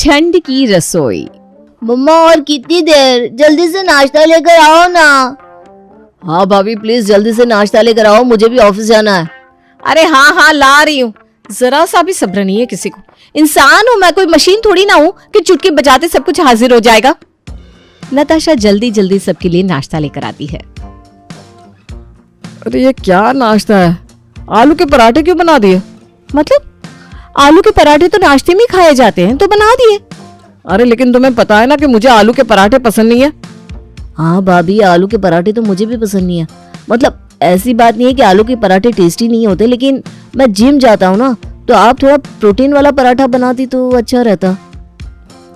ठंड की रसोई। मम्मा और कितनी देर, जल्दी से नाश्ता लेकर आओ ना। हाँ भाभी प्लीज जल्दी से नाश्ता लेकर आओ, मुझे भी ऑफिस जाना है। अरे हाँ हाँ ला रही हूँ, जरा सा भी सब्र नहीं है किसी को। इंसान हूं मैं, कोई मशीन थोड़ी ना हूं कि चुटकी बजाते सब कुछ हाजिर हो जाएगा। नताशा जल्दी जल्दी सबके लिए नाश्ता लेकर आती है। अरे ये क्या नाश्ता है, आलू के पराठे क्यों बना दिए? मतलब आलू के पराठे तो नाश्ते में ही खाए जाते हैं, तो बना दिए। अरे लेकिन तुम्हें पता है ना कि मुझे आलू के पराठे पसंद नहीं है। हाँ भाभी, आलू के पराठे तो मुझे भी पसंद नहीं है। मतलब ऐसी बात नहीं है कि आलू के पराठे टेस्टी नहीं होते, लेकिन मैं जिम जाता हूँ ना, तो आप थोड़ा प्रोटीन वाला पराठा बनाती तो अच्छा रहता।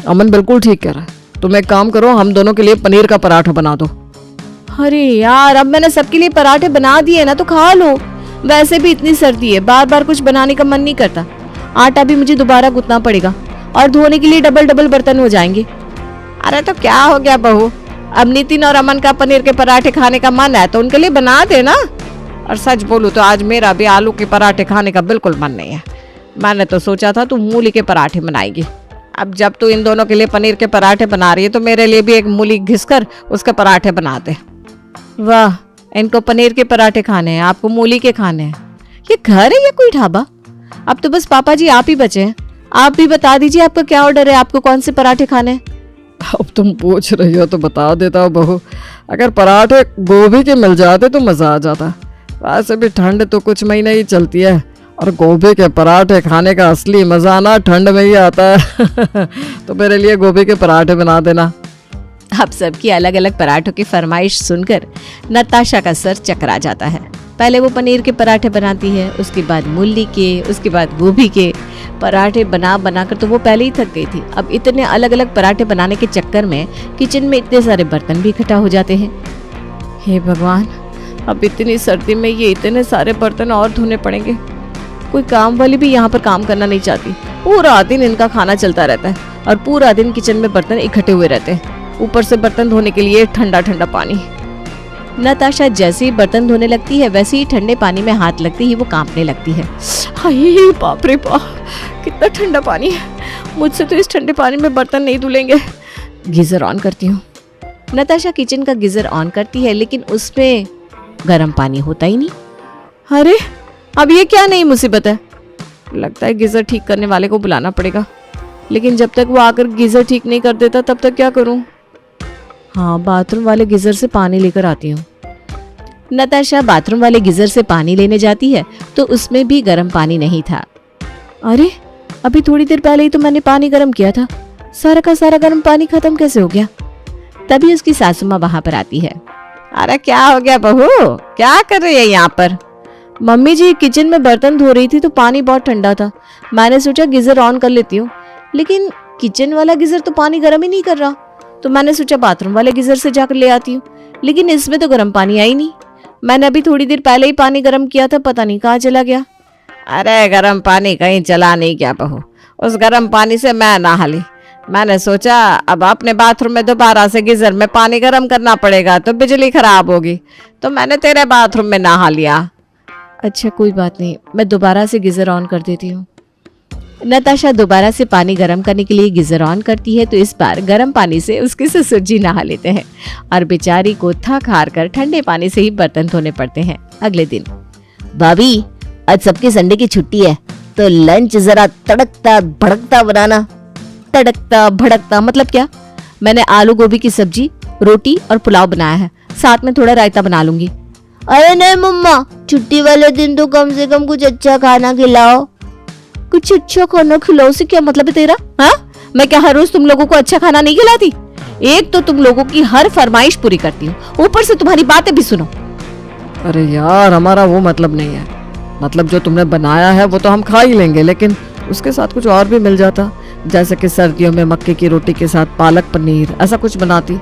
अमन बिल्कुल ठीक कह रहा है, तुम एक काम करो, हम दोनों के लिए पनीर का पराठा बना दो। अरे यार, अब मैंने सबके लिए पराठे बना दिए ना, तो खा लो। वैसे भी इतनी सर्दी है, बार बार कुछ बनाने का मन नहीं करता। आटा भी मुझे दोबारा गूंथना पड़ेगा और धोने के लिए डबल डबल बर्तन हो जाएंगे। अरे तो क्या हो गया बहू, अब नितिन और अमन का पनीर के पराठे खाने का मन है तो उनके लिए बना देना। और सच बोलूं तो आज मेरा भी आलू के पराठे खाने का बिल्कुल मन नहीं है। मैंने तो सोचा था तू मूली के पराठे बनाएगी, अब जब तू इन दोनों के लिए पनीर के पराठे बना रही है तो मेरे लिए भी एक मूली घिसकर उसके पराठे बना दे। वाह, इनको पनीर के पराठे खाने हैं, आपको मूली के खाने हैं। ये घर है या कोई ढाबा? अब तो बस पापा जी आप ही बचे हैं, आप भी बता दीजिए आपका क्या ऑर्डर है, आपको कौन से पराठे खाने हैं? अब तुम पूछ रही हो तो बता देता हूँ बहू, अगर पराठे गोभी के मिल जाते तो मजा आ जाता। वैसे भी ठंड तो कुछ महीने ही चलती है और गोभी के पराठे खाने का असली मजा ना ठंड में ही आता है। तो मेरे लिए गोभी के पराठे बना देना। अब सबकी अलग अलग पराठों की फरमाइश सुनकर नताशा का सर चकरा जाता है। पहले वो पनीर के पराठे बनाती है, उसके बाद मूली के, उसके बाद गोभी के पराठे बना बनाकर तो वो पहले ही थक गई थी। अब इतने अलग अलग पराठे बनाने के चक्कर में किचन में इतने सारे बर्तन भी इकट्ठा हो जाते हैं। हे भगवान, अब इतनी सर्दी में ये इतने सारे बर्तन और धोने पड़ेंगे। कोई काम वाली भी यहाँ पर काम करना नहीं चाहती। पूरा दिन इनका खाना चलता रहता है और पूरा दिन किचन में बर्तन इकट्ठे हुए रहते हैं, ऊपर से बर्तन धोने के लिए ठंडा ठंडा पानी। नताशा जैसे ही बर्तन धोने लगती है वैसे ही ठंडे पानी में हाथ लगते ही वो कांपने लगती है। हाय बाप रे बाप, कितना ठंडा पानी है, मुझसे तो इस ठंडे पानी में बर्तन नहीं धुलेंगे। गीजर ऑन करती हूँ। नताशा किचन का गीजर ऑन करती है, लेकिन उसमें गर्म पानी होता ही नहीं। अरे अब ये क्या नई मुसीबत है, लगता है गीजर ठीक करने वाले को बुलाना पड़ेगा। लेकिन जब तक वो आकर गीजर ठीक नहीं कर देता तब तक क्या करूं? हाँ, बाथरूम वाले गीजर से पानी लेकर आती हूँ। नताशा बाथरूम वाले गीजर से पानी लेने जाती है तो उसमें भी गर्म पानी नहीं था। अरे अभी थोड़ी देर पहले ही तो मैंने पानी गर्म किया था, सारा का सारा गर्म पानी खत्म कैसे हो गया? तभी उसकी सासू माँ वहां पर आती है। अरे क्या हो गया बहू, क्या कर रही है यहाँ पर? मम्मी जी, किचन में बर्तन धो रही थी तो पानी बहुत ठंडा था, मैंने सोचा गीजर ऑन कर लेती हूँ, लेकिन किचन वाला गीजर तो पानी गर्म ही नहीं कर रहा, तो मैंने सोचा बाथरूम वाले गीजर से जाकर ले आती हूँ, लेकिन इसमें तो गर्म पानी आई नहीं। मैंने अभी थोड़ी देर पहले ही पानी गर्म किया था, पता नहीं कहाँ चला गया। अरे गर्म पानी कहीं चला नहीं गया बहू, उस गर्म पानी से मैं नहा ली। मैंने सोचा अब अपने बाथरूम में दोबारा से गीजर में पानी गर्म करना पड़ेगा तो बिजली खराब होगी, तो मैंने तेरे बाथरूम में नहा लिया। अच्छा कोई बात नहीं, मैं दोबारा से गीजर ऑन कर देती हूँ। नताशा दोबारा से पानी गर्म करने के लिए गीजर ऑन करती है तो इस बार गर्म पानी से उसके ससुर जी नहा लेते हैं और बेचारी को थक हार कर ठंडे पानी से ही बर्तन धोने पड़ते हैं। अगले दिन, भाभी आज सबके संडे की छुट्टी है तो लंच जरा तड़कता भड़कता बनाना। तड़कता भड़कता मतलब क्या? मैंने आलू गोभी की सब्जी, रोटी और पुलाव बनाया है, साथ में थोड़ा रायता बना लूंगी। अरे नहीं मम्मा, छुट्टी वाले दिन तो कम से कम कुछ अच्छा खाना खिलाओ। कुछ अच्छा खाना खिलाओ से क्या मतलब है तेरा? हाँ, मैं क्या हर रोज तुम लोगों को अच्छा खाना नहीं खिलाती? एक तो तुम लोगों की हर फरमाइश पूरी करती हूँ, ऊपर से तुम्हारी बातें भी सुनो। अरे यार, हमारा वो मतलब नहीं है, मतलब जो तुमने बनाया है वो तो हम खा ही लेंगे, लेकिन उसके साथ कुछ और भी मिल जाता, जैसे कि सर्दियों में मक्के की रोटी के साथ पालक पनीर, ऐसा कुछ बनाती।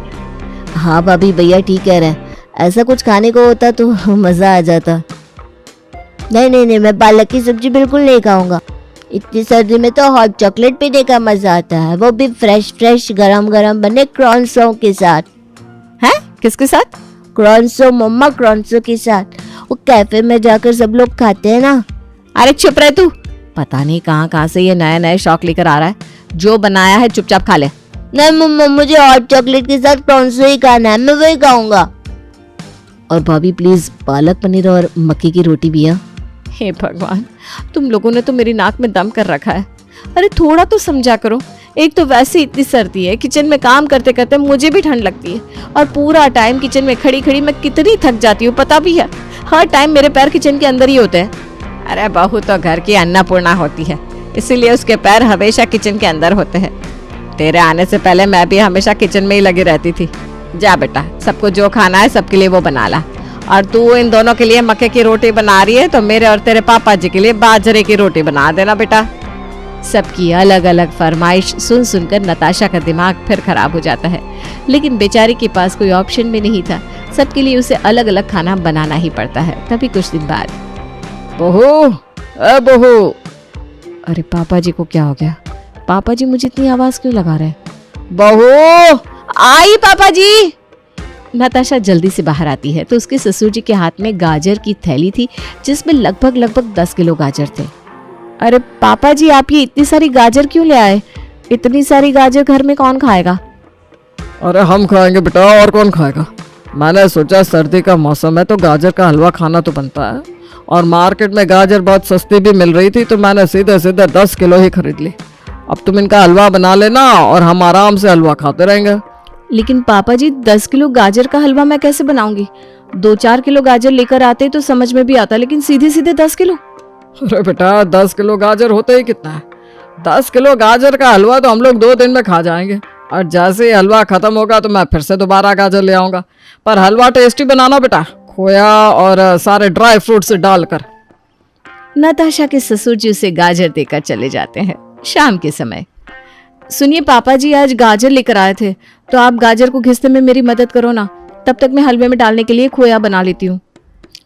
हाँ भाभी, भैया ठीक कह रहे हैं, ऐसा कुछ खाने को होता तो मजा आ जाता। नहीं नहीं नहीं, मैं पालक की सब्जी बिल्कुल नहीं खाऊंगा। इतनी सर्दी में तो हॉट चॉकलेट पीने का मजा आता है, वो भी फ्रेश फ्रेश गरम गरम बने क्रॉन्सो के साथ। हैं? किसके साथ? क्रॉन्सो मम्मा, क्रॉन्सो के साथ। वो कैफे में जाकर सब लोग खाते हैं ना। अरे चुप रह तू, पता नहीं कहाँ कहाँ से ये नया नया शौक लेकर आ रहा है। जो बनाया है चुपचाप खा ले। नहीं मम्मा, मुझे हॉट चॉकलेट के साथ प्रॉन्स ही खाना है, मैं वही खाऊंगा। और भाभी प्लीज पालक पनीर और मक्की की रोटी भी। हाँ हे भगवान, तुम लोगों ने तो मेरी नाक में दम कर रखा है। अरे थोड़ा तो समझा करो। एक तो वैसे इतनी सर्दी है, किचन में काम करते करते मुझे भी ठंड लगती है, और पूरा टाइम किचन में खड़ी खड़ी मैं कितनी थक जाती हूँ पता भी है। हर टाइम मेरे पैर किचन के अंदर ही होते हैं। अरे बहू तो घर की अन्नपूर्णा होती है, इसीलिए उसके पैर हमेशा किचन के अंदर होते हैं। तेरे आने से पहले मैं भी हमेशा किचन में ही लगी रहती थी। जा बेटा, सबको जो खाना है सबके लिए वो बना ला। और तू इन दोनों के लिए मक्के की रोटी बना रही है तो मेरे और तेरे पापा जी के लिए बाजरे की रोटी बना देना बेटा। सबकी अलग अलग फरमाइश सुन सुनकर नताशा का दिमाग फिर खराब हो जाता है, लेकिन बेचारी के पास कोई ऑप्शन भी नहीं था। सबके लिए उसे अलग अलग खाना बनाना ही पड़ता है। तभी कुछ दिन बाद, बहू, ए बहू। अरे पापा जी को क्या हो गया? पापा जी मुझे इतनी आवाज क्यों लगा रहे हैं? बहू, आई पापा जी। नताशा जल्दी से बाहर आती है तो उसके ससुर जी के हाथ में गाजर की थैली थी, जिसमें लगभग 10 किलो गाजर थे। अरे पापा जी, आप ये इतनी सारी गाजर क्यों ले आए? इतनी सारी गाजर घर में कौन खाएगा? अरे हम खाएंगे बेटा, और कौन खाएगा। मैंने सोचा सर्दी का मौसम है तो गाजर का हलवा खाना तो बनता है, और मार्केट में गाजर बहुत सस्ती भी मिल रही थी तो मैंने सीधे 10 किलो ही खरीद ली। अब तुम इनका हलवा बना लेना और हम आराम से हलवा खाते रहेंगे। लेकिन पापा जी, 10 किलो गाजर का हलवा मैं कैसे बनाऊंगी? 2-4 किलो गाजर लेकर आते तो समझ में भी आता, लेकिन सीधे सीधे 10 किलो। अरे बेटा, 10 किलो गाजर होते ही कितना है? 10 किलो गाजर का हलवा तो हम लोग 2 दिन में खा जाएंगे, और जैसे ही हलवा खत्म होगा तो मैं फिर से दोबारा गाजर ले आऊंगा। पर हलवा टेस्टी बनाना बेटा, खोया और सारे ड्राई फ्रूट्स डालकर। नताशा के ससुर जी उसे गाजर देकर चले जाते हैं। शाम के समय, सुनिए पापा जी, आज गाजर लेकर आए थे तो आप गाजर को घिसने में मेरी मदद करो ना, तब तक मैं हलवे में डालने के लिए खोया बना लेती हूँ।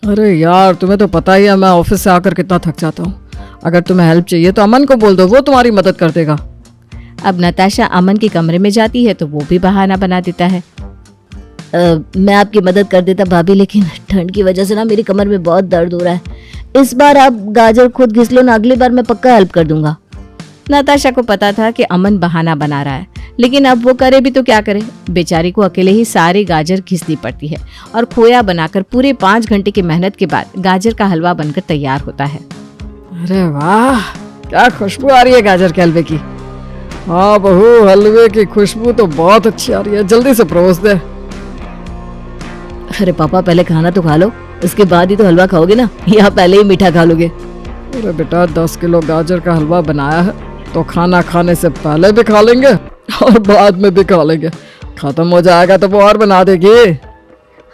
अरे यार, तुम्हें तो पता ही है मैं ऑफिस से आकर कितना थक जाता हूँ। अगर तुम्हें हेल्प चाहिए तो अमन को बोल दो, वो तुम्हारी मदद कर देगा। अब नताशा अमन के कमरे में जाती है तो वो भी बहाना बना देता है। मैं आपकी मदद कर देता भाभी, लेकिन ठंड की वजह से ना मेरी कमर में बहुत दर्द हो रहा है। इस बार आप गाजर खुद घिस लो ना, अगली बार मैं पक्का हेल्प कर दूंगा। नताशा को पता था कि अमन बहाना बना रहा है, लेकिन अब वो करे भी तो क्या करे। बेचारी को अकेले ही सारी गाजर घिसनी पड़ती है, और खोया बनाकर पूरे 5 घंटे की मेहनत के बाद गाजर का हलवा बनकर तैयार होता है। अरे वाह, क्या खुशबू आ रही है गाजर के हलवे की। हाँ बहू, हलवे की खुशबू तो बहुत अच्छी आ रही है, जल्दी से परोस दे। अरे पापा, पहले खाना तो खा लो, उसके बाद ही तो हलवा खाओगे ना, या पहले ही मीठा खा लोगे? अरे बेटा, 10 किलो गाजर का हलवा बनाया है तो खाना खाने से पहले भी खा लेंगे और बाद में भी खा लेंगे। खत्म हो जाएगा तो वो और बना देगी।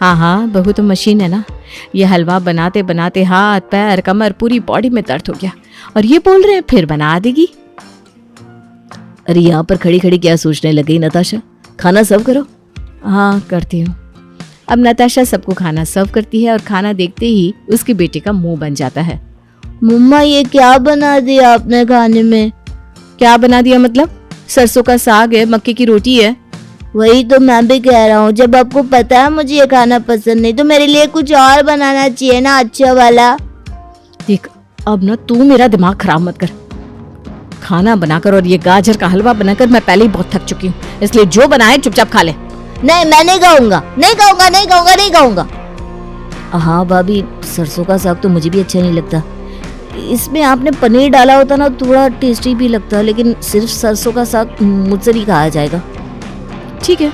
हाँ हाँ, बहू तो मशीन है ना। ये हलवा बनाते बनाते हाथ पैर कमर पूरी बॉडी में दर्द हो गया, और ये बोल रहे हैं फिर बना देगी। अरे यहाँ पर खड़ी खड़ी क्या सोचने लगी नताशा, खाना सर्व करो। हाँ करती हूँ। अब नताशा सबको खाना सर्व करती है, और खाना देखते ही उसके बेटे का मुंह बन जाता है। मम्मा, ये क्या बना दिया आपने खाने में? क्या बना दिया मतलब? सरसों का साग है, मक्के की रोटी है। वही तो मैं भी कह रहा हूँ, जब आपको पता है मुझे ये खाना पसंद नहीं तो मेरे लिए कुछ और बनाना चाहिए ना, अच्छा वाला। देख, अब ना तू मेरा दिमाग खराब मत कर। खाना बनाकर और ये गाजर का हलवा बनाकर मैं पहले ही बहुत थक चुकी हूँ, इसलिए जो बनाए चुपचाप खा ले। नहीं, मैं नहीं खाऊंगा, नहीं खाऊंगा, नहीं खाऊंगा, नहीं खाऊंगा। हाँ भाभी, सरसों का साग तो मुझे भी अच्छा नहीं लगता। इसमें आपने पनीर डाला होता ना, थोड़ा टेस्टी भी लगता, लेकिन सिर्फ सरसों का साग मुझसे नहीं खाया जाएगा। ठीक है,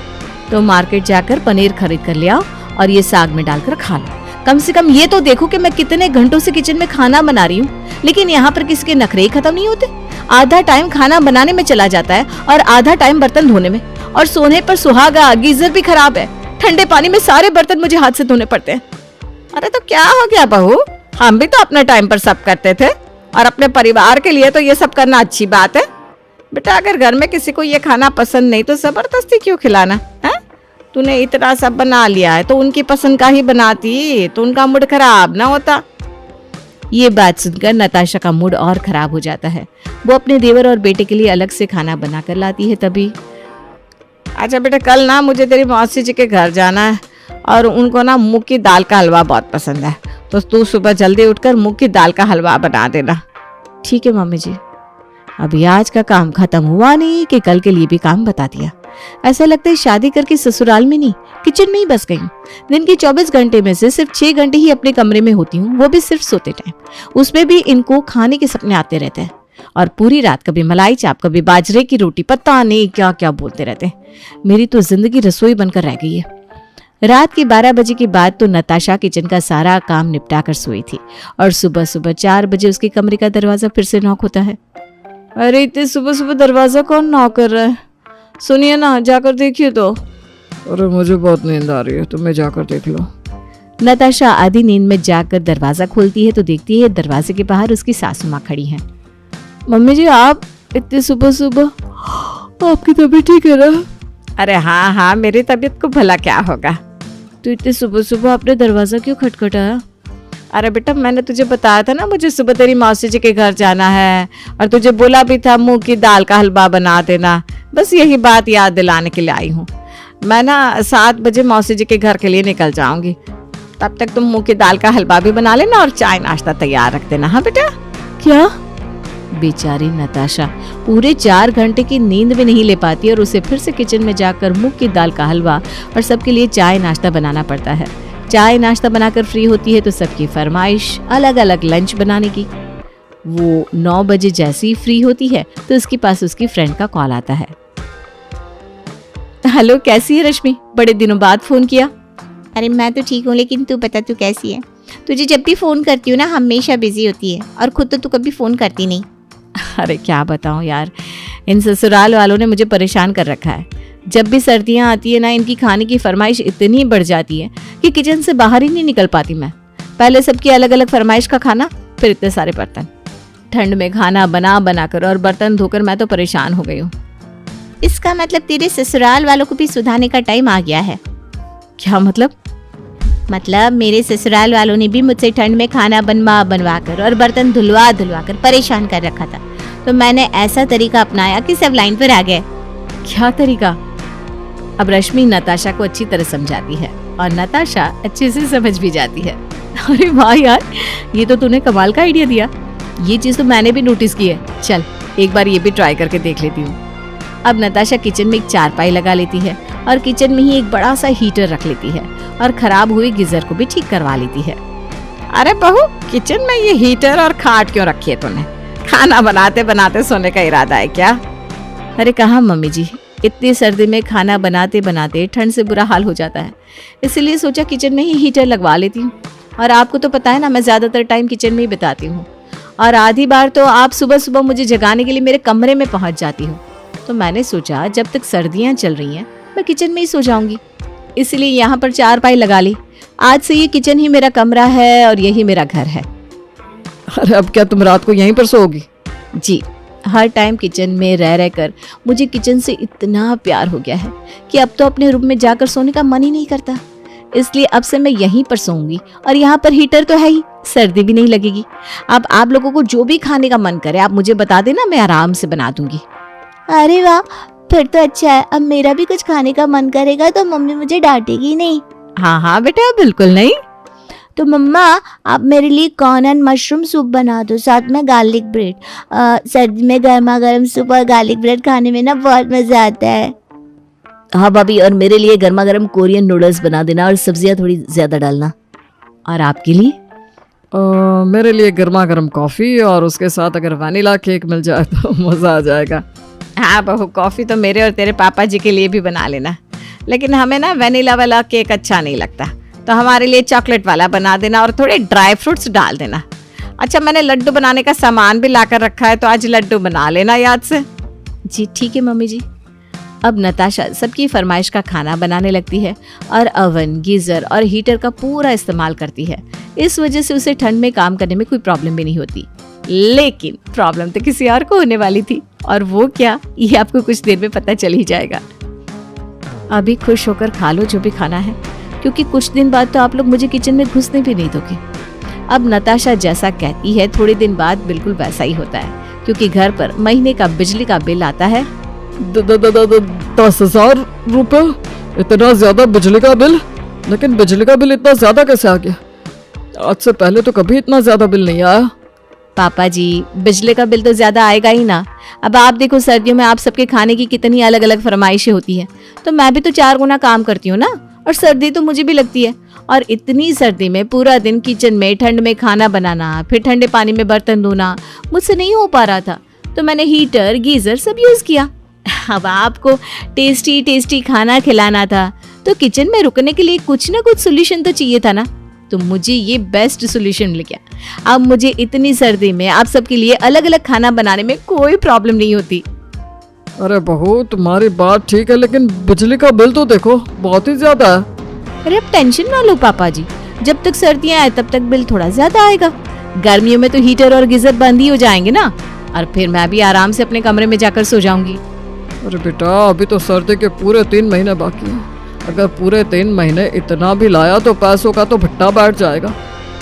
तो मार्केट जाकर पनीर खरीद कर ले आओ और ये साग में डालकर खा लो। कम से कम ये तो देखो कि मैं कितने घंटों से किचन में खाना बना रही हूँ, लेकिन यहाँ पर किसी के नखरे ही खत्म नहीं होते। आधा टाइम खाना बनाने में चला जाता है और आधा टाइम बर्तन धोने में, और सोने पर सुहागा, गीजर भी खराब है, ठंडे पानी में सारे बर्तन मुझे हाथ से धोने पड़ते हैं। अरे तो क्या हो गया बहू, हम भी तो अपने टाइम पर सब करते थे, और अपने परिवार के लिए तो ये सब करना अच्छी बात है। बेटा, अगर घर में किसी को ये खाना पसंद नहीं तो जबरदस्ती क्यों खिलाना है? तूने इतना सब बना लिया है तो उनकी पसंद का ही बनाती तो उनका मूड खराब ना होता। ये बात सुनकर नताशा का मूड और खराब हो जाता है। वो अपने देवर और बेटे के लिए अलग से खाना बनाकर लाती है। तभी, अच्छा बेटा, कल ना मुझे तेरी मौसी जी के घर जाना है, और उनको ना मूंग की दाल का हलवा बहुत पसंद है, तो तू सुबह जल्दी उठकर मूंग की दाल का हलवा बना देना। ठीक है मम्मी जी। अभी आज का काम खत्म हुआ नहीं कि कल के लिए भी काम बता दिया। ऐसा लगता है शादी करके ससुराल में नहीं, किचन में ही बस गई हूँ। दिन के 24 घंटे में से सिर्फ 6 घंटे ही अपने कमरे में होती हूँ, वो भी सिर्फ सोते टाइम। उसमें भी इनको खाने के सपने आते रहते हैं और पूरी रात कभी मलाई चाप, कभी बाजरे की रोटी, पता नहीं क्या क्या बोलते रहते हैं। मेरी तो जिंदगी रसोई बनकर रह गई है। रात के 12 बजे के बाद तो नताशा किचन का सारा काम निपटा कर सोई थी और सुबह सुबह 4 बजे उसके कमरे का दरवाजा फिर से नॉक होता है। अरे इतने सुबह सुबह दरवाजा कौन नॉक कर रहा है? सुनिए ना, जाकर देखिए तो। अरे मुझे बहुत नींद आ रही है, तुम्हें जाकर देख लो। नताशा आधी नींद में जाकर दरवाजा खोलती है तो देखती है दरवाजे के बाहर उसकी सासू माँ खड़ी हैं। मम्मी जी, आप इतनी सुबह सुबह, आपकी तबीयत ठीक है ना? अरे हाँ हाँ, मेरी तबीयत को भला क्या होगा। तो इतने सुबह सुबह आपने दरवाजा क्यों खटखटाया? अरे बेटा, मैंने तुझे बताया था ना मुझे सुबह तेरी मौसी जी के घर जाना है, और तुझे बोला भी था मूंग की दाल का हलवा बना देना। बस यही बात याद दिलाने के लिए आई हूँ। मैं ना 7 बजे मौसी जी के घर के लिए निकल जाऊंगी। तब तक तुम मूंग की दाल का हलवा भी बना लेना और चाय नाश्ता तैयार रख देना। हाँ बेटा। क्या? बेचारी नताशा पूरे 4 घंटे की नींद भी नहीं ले पाती और उसे फिर से किचन में जाकर मूंग की दाल का हलवा और सबके लिए चाय नाश्ता बनाना पड़ता है। चाय नाश्ता बनाकर फ्री होती है तो सबकी फरमाइश अलग अलग लंच बनाने की। वो 9 बजे जैसे ही फ्री होती है तो उसके पास उसकी फ्रेंड का कॉल आता है। हेलो, कैसी है रश्मि? बड़े दिनों बाद फोन किया। अरे मैं तो ठीक हूँ, लेकिन तू बता, तू कैसी है? तुझे जब भी फ़ोन करती हूँ ना हमेशा बिजी होती है, और खुद तो तू कभी फ़ोन करती नहीं। अरे क्या बताऊँ यार, इन ससुराल वालों ने मुझे परेशान कर रखा है। जब भी सर्दियाँ आती है ना, इनकी खाने की फरमाइश इतनी बढ़ जाती है कि किचन से बाहर ही नहीं निकल पाती मैं। पहले सबकी अलग अलग फरमाइश का खाना, फिर इतने सारे बर्तन। ठंड में खाना बना बना कर और बर्तन धोकर मैं तो परेशान हो गई हूँ। इसका मतलब तेरे ससुराल वालों को भी सुधारने का टाइम आ गया है। क्या मतलब? मतलब मेरे ससुराल वालों ने भी मुझसे ठंड में खाना बनवा कर और बर्तन धुलवा कर परेशान कर रखा था, तो मैंने ऐसा तरीका अपनाया कि सब लाइन पर आ गए। क्या तरीका? अब रश्मि नताशा को अच्छी तरह समझाती है और नताशा अच्छे से समझ भी जाती है। अरे वाह यार, ये तो तूने कमाल का आइडिया दिया। ये चीज तो मैंने भी नोटिस की है। चल एक बार ये भी ट्राई करके देख लेती हूँ। अब नताशा किचन में एक चारपाई लगा लेती है और किचन में ही एक बड़ा सा हीटर रख लेती है और खराब हुए गीजर को भी ठीक करवा लेती है। अरे बहू, किचन में ये हीटर और खाट क्यों रखी है तूने? खाना बनाते बनाते सोने का इरादा है क्या? अरे कहाँ मम्मी जी, इतनी सर्दी में खाना बनाते बनाते ठंड से बुरा हाल हो जाता है, इसलिए सोचा किचन में ही हीटर लगवा लेती हूँ। और आपको तो पता है ना, मैं ज़्यादातर टाइम किचन में ही बिताती हूँ और आधी बार तो आप सुबह सुबह मुझे जगाने के लिए मेरे कमरे में पहुँच जाती हूँ। तो मैंने सोचा जब तक सर्दियाँ चल रही हैं मैं किचन में ही सो जाऊंगी, इसलिए यहाँ पर चारपाई लगा ली। आज से ये किचन ही मेरा कमरा है और यही मेरा घर है। अरे अब क्या तुम रात को यहीं पर सोओगी? जी, हर टाइम किचन में रह कर मुझे किचन से इतना प्यार हो गया है कि अब तो अपने रूम में जाकर सोने का मन ही नहीं करता। इसलिए अब से मैं यहीं पर सोऊंगी और यहाँ पर हीटर तो है ही, सर्दी भी नहीं लगेगी। अब आप लोगों को जो भी खाने का मन करे आप मुझे बता देना, मैं आराम से बना दूंगी। अरे वाह, फिर तो अच्छा है। अब मेरा भी कुछ खाने का मन करेगा तो मम्मी मुझे डांटेगी नहीं। हाँ हाँ बेटा, बिल्कुल नहीं। तो मम्मा आप मेरे लिए कॉर्न एंड मशरूम सूप बना दो, साथ में गार्लिक ब्रेड। सर्दी में गर्मा गर्म सूप और गार्लिक ब्रेड खाने में ना बहुत मजा आता है। हाँ भाभी, और मेरे लिए गर्मा गर्म कोरियन नूडल्स बना देना और सब्जियां थोड़ी ज्यादा डालना। और आपके लिए? मेरे लिए गर्मा गर्म कॉफ़ी और उसके साथ अगर वनीला केक मिल जाए तो मज़ा आ जाएगा। हाँ बहू, कॉफ़ी तो मेरे और तेरे पापा जी के लिए भी बना लेना, लेकिन हमें ना वनीला वाला केक अच्छा नहीं लगता, तो हमारे लिए चॉकलेट वाला बना देना और थोड़े ड्राई फ्रूट्स डाल देना। अच्छा, मैंने लड्डू बनाने का सामान भी लाकर रखा है, तो आज लड्डू बना लेना याद से। जी ठीक है मम्मी जी। अब नताशा सबकी फरमाइश का खाना बनाने लगती है और ओवन, गीजर और हीटर का पूरा इस्तेमाल करती है। इस वजह से उसे ठंड में काम करने में कोई प्रॉब्लम भी नहीं होती। लेकिन प्रॉब्लम तो किसी और को होने वाली थी, और वो क्या, ये आपको कुछ देर में पता चल ही जाएगा। अभी खुश होकर खा लो जो भी खाना है, क्योंकि कुछ दिन बाद तो आप लोग मुझे किचन में घुसने भी नहीं दोगे। अब नताशा जैसा कहती है थोड़े दिन बाद बिल्कुल वैसा ही होता है, क्योंकि घर पर महीने का बिजली का बिल आता है 10,000 रुपये। इतना ज्यादा बिजली का बिल? लेकिन बिजली का बिल इतना ज्यादा कैसे आ गया? आज से पहले तो कभी इतना ज्यादा बिल नहीं आया। पापा जी, बिजली का बिल तो ज्यादा आएगा ही ना। अब आप देखो सर्दियों में आप सबके खाने की कितनी अलग अलग फरमाइशें होती हैं, तो मैं भी तो 4 गुना काम करती हूँ ना, और सर्दी तो मुझे भी लगती है। और इतनी सर्दी में पूरा दिन किचन में ठंड में खाना बनाना, फिर ठंडे पानी में बर्तन धोना मुझसे नहीं हो पा रहा था, तो मैंने हीटर गीजर सब यूज किया। अब आपको टेस्टी टेस्टी खाना खिलाना था, तो किचन में रुकने के लिए कुछ ना कुछ सोल्यूशन तो चाहिए था ना, तो मुझे ये बेस्ट सोल्यूशन मिल गया। अब मुझे इतनी सर्दी में आप सबके लिए अलग अलग खाना बनाने में कोई प्रॉब्लम नहीं होती। अरे बहू, तुम्हारी बात ठीक है, लेकिन बिजली का बिल तो देखो बहुत ही ज्यादा है। अरे अब टेंशन ना लो पापा जी, जब तक सर्दियां आए तब तक बिल थोड़ा ज्यादा आएगा। गर्मियों में तो हीटर और गीजर बंद ही हो जाएंगे ना, और फिर मैं भी आराम से अपने कमरे में जाकर सो जाऊंगी। अरे बेटा, अभी तो सर्दी के पूरे 3 महीने बाकी हैं। अगर पूरे 3 महीने इतना भी लाया तो पैसों का तो भट्टा बैठ जाएगा।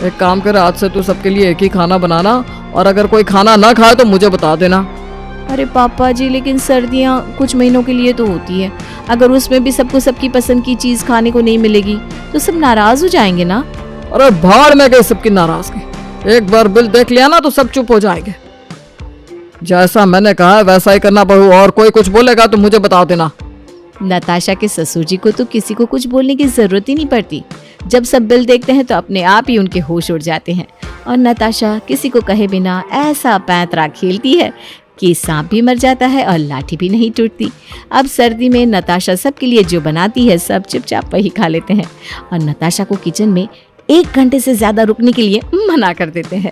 एक काम कर, आज से तू सबके लिए एक ही खाना बनाना, और अगर कोई खाना ना खाए तो मुझे बता देना। अरे पापा जी, लेकिन सर्दियां कुछ महीनों के लिए तो होती है, अगर उसमें भी सबको सबकी पसंद की चीज खाने को नहीं मिलेगी तो सब नाराज हो जाएंगे ना। अरे भाड़ में गई सबकी नाराजगी, एक बार बिल देख लिया ना तो सब चुप हो जाएंगे। जैसा मैंने कहा है वैसा ही करना बहू, और कोई कुछ बोलेगा तो मुझे बता देना। नताशा के ससुर जी को तो किसी को कुछ बोलने की जरूरत ही नहीं पड़ती। जब सब बिल देखते हैं तो अपने आप ही उनके होश उड़ जाते हैं, और नताशा किसी को कहे बिना ऐसा पैंतरा खेलती है कि सांप भी मर जाता है और लाठी भी नहीं टूटती। अब सर्दी में नताशा सबके लिए जो बनाती है सब चुपचाप वही खा लेते हैं, और नताशा को किचन में 1 घंटे से ज्यादा रुकने के लिए मना कर देते हैं।